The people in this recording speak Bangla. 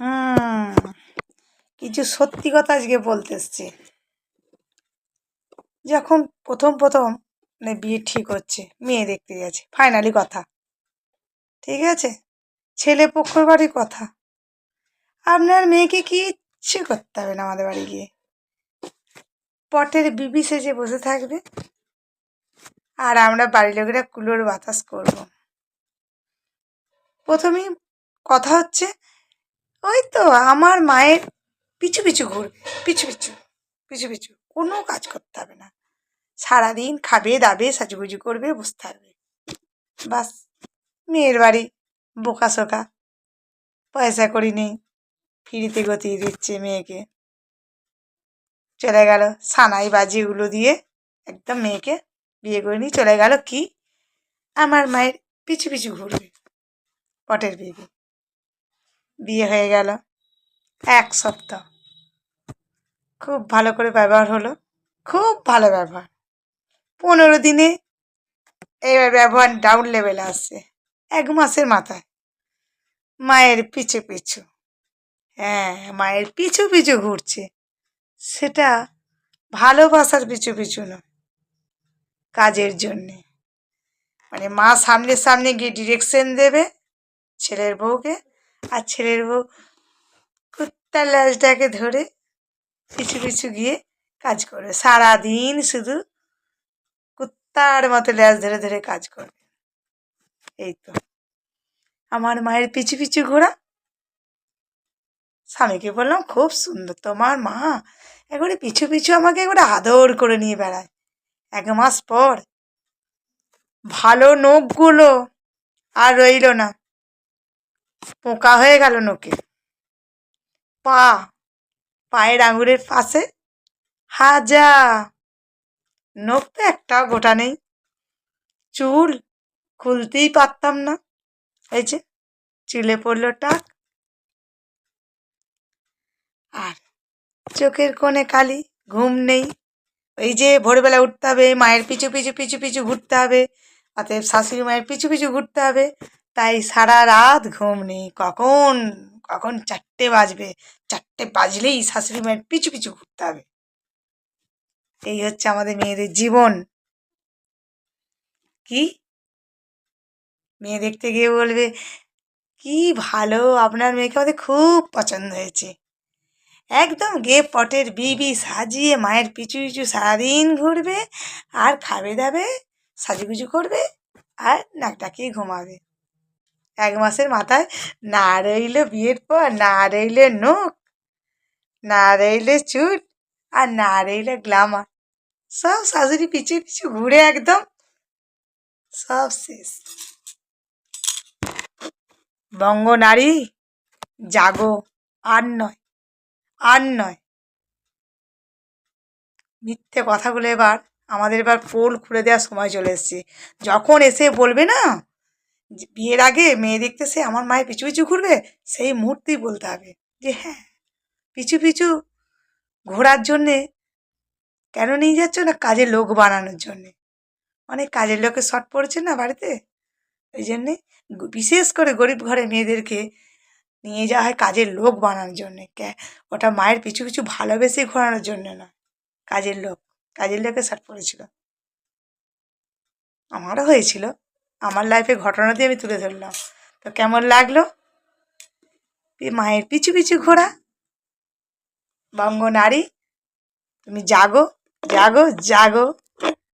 হুম কিছু সত্যি কথা আজকে বলতে এসছি। যখন প্রথম প্রথম মানে বিয়ে ঠিক হচ্ছে, মেয়ে দেখতে গেছে, ফাইনালি কথা ঠিক আছে, ছেলে পক্ষর বাড়ির কথা। আপনার মেয়েকে কিচ্ছু করতে হবে না, আমাদের বাড়ি গিয়ে পটের বিবি সেজে বসে থাকবে, আর আমরা বাড়ির লোকেরা কুলোর বাতাস করব। প্রথমেই কথা হচ্ছে, ওই তো আমার মায়ের পিছু পিছু ঘুরবে, পিছু পিছু পিছু পিছু, কোনো কাজ করতে হবে না, সারাদিন খাবে দাবে সাজুগুজু করবে বসে থাকবে, বাস। মেয়ের বাড়ি বোকা শোকা, পয়সা করি নেই, ফ্রিতে গতিয়ে দিচ্ছে মেয়েকে, চলে গেল সানাই বাজিগুলো দিয়ে একদম মেয়েকে বিয়ে করে নিয়ে চলে গেল। কি আমার মায়ের পিছু পিছু ঘুরবে, পটের বিবি। বিয়ে হয়ে গেল 1 সপ্তাহ, খুব ভালো করে ব্যবহার হলো, খুব ভালো ব্যবহার। 15 দিনে এবার ব্যবহার ডাউন লেভেলে আসছে। 1 মাসের মাথায় মায়ের পিছু পিছু, হ্যাঁ মায়ের পিছু পিছু ঘুরছে। সেটা ভালোবাসার পিছু পিছু নয়, কাজের জন্যে। মানে মা সামনে সামনে গিয়ে ডিরেকশন দেবে ছেলের বউকে, আর ছেলের বউ কুত্তার ল্যাজটাকে ধরে পিছু পিছু গিয়ে কাজ করবে, সারাদিন শুধু কুত্তার মতো ল্যাজ ধরে ধরে কাজ করবে। এই তো আমার মায়ের পিছু পিছু ঘোরা। স্বামীকে বললাম, খুব সুন্দর তোমার মা, একবারে পিছু পিছু আমাকে একবারে আদর করে নিয়ে বেড়ায়। 1 মাস পর ভালো নখগুলো আর রইল না, পোকা হয়ে গেল নোকে। পায়ের আঙুলের পাশে হাজা, নখ তো একটাও গোটা নেই, চুল খুলতেই পারতাম না, এই যে চুলে পড়লো টাক, আর চোখের কোণে কালি, ঘুম নেই। এই যে ভোরবেলা উঠতে হবে, মায়ের পিছু পিছু পিছু পিছু ঘুরতে হবে, অতএব শাশুড়ি মায়ের পিছু পিছু ঘুরতে হবে, তাই সারা রাত ঘুম নেই। কখন কখন 4টে বাজবে, 4টে বাজলেই শাশুড়ি মায়ের পিছু পিছু ঘুরতে হবে। এই হচ্ছে আমাদের মেয়েদের জীবন। কি মেয়ে দেখতে গিয়ে বলবে, কি ভালো, আপনার মেয়েকে আমাদের খুব পছন্দ হয়েছে। একদম গে পটের বিবি সাজিয়ে মায়ের পিছু পিছু সারাদিন ঘুরবে, আর খাবে দাবে সাজুগুজু করবে, আর নাক ডাকিয়ে ঘুমাবে। 1 মাসের মাথায় না রইল বিয়ের পর, না রইল নখ, না রইল চুল, আর না রইল গ্লামার, সব শাশুড়ি পিছু পিছু ঘুরে একদম সব শেষ। বঙ্গ নারী জাগো, আর নয়, আর নয়। মিথ্যে কথাগুলো এবার আমাদের পোল খুলে দেওয়ার সময় চলে এসছে। যখন এসে বলবে না যে বিয়ের আগে মেয়ে দেখতে সে আমার মায়ের পিছু পিছু ঘুরবে, সেই মুহূর্তেই বলতে হবে যে হ্যাঁ, পিছু পিছু ঘোরার জন্যে কেন নিয়ে যাচ্ছ না, কাজের লোক বানানোর জন্যে। অনেক কাজের লোকের শর্ট পড়েছে না বাড়িতে, ওই জন্যে বিশেষ করে গরিব ঘরে মেয়েদেরকে নিয়ে যাওয়া হয় কাজের লোক বানানোর জন্যে। ওটা মায়ের পিছু পিছু ভালোবেসে ঘোরানোর জন্য না, কাজের লোক, কাজের লোকের শর্ট পড়েছিল। আমারও হয়েছিল, আমার লাইফে ঘটনা দিয়ে আমি তুলে ধরলাম। তো কেমন লাগলো মায়ের পিছু পিছু ঘোরা? বঙ্গ নারী তুমি জাগো, জাগো, জাগো।